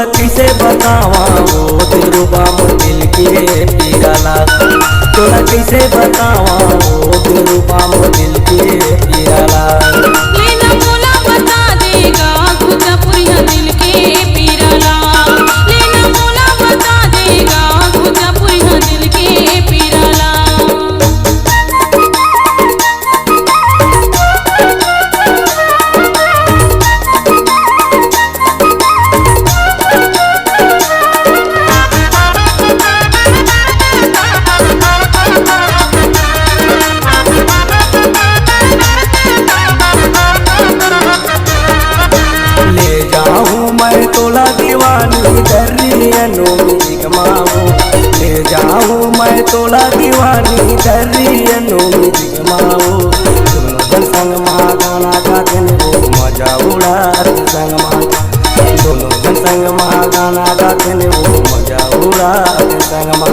तोला कैसे बतावा वो दिलरुबा मोर दिल के पीराला। तोला कैसे बतावा वो दिलरुबा मोर दिल के पीराला। लेना मोला बता देगा खुदा पुरिया दिल के पीराला। लेना मोला बता देगा खुदा पुरिया दिल के पीराला। मैं तोला दीवानी दरियनो म्यूजिक माओ। ले जाऊँ मैं तोला दीवानी दरियनो म्यूजिक माओ। दोनों जन संग मा गाना गाते वो मजा उड़ाते संग मा। दोनों जन संग मा गाना गाते वो मजा उड़ाते संग मा।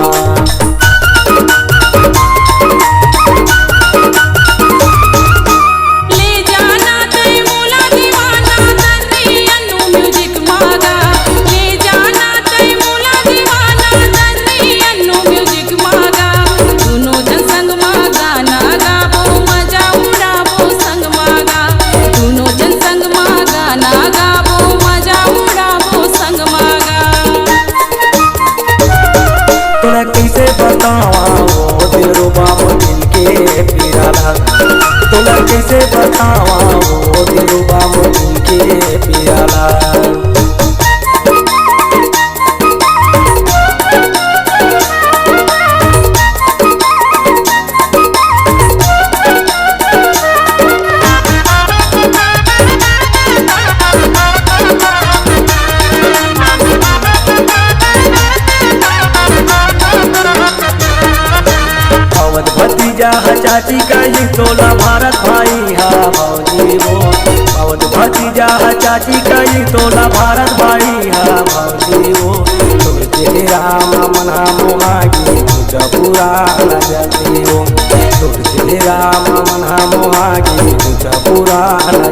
कैसे बतावा वो दिलरुबा मोर दिल के पीराला। तोला कैसे बतावा वो दिलरुबा मोर दिल के पीराला। भतीजा चाची का ये तोला भारत भाई हा भौजी वो। अवध भतीजा चाची का ये तोला भारत भाई हा भौजी वो। तुम तेरे राम मना मोहागी तुझा पुराना जाती हो। तुम तेरे राम मना मोहागी तुझा पुराना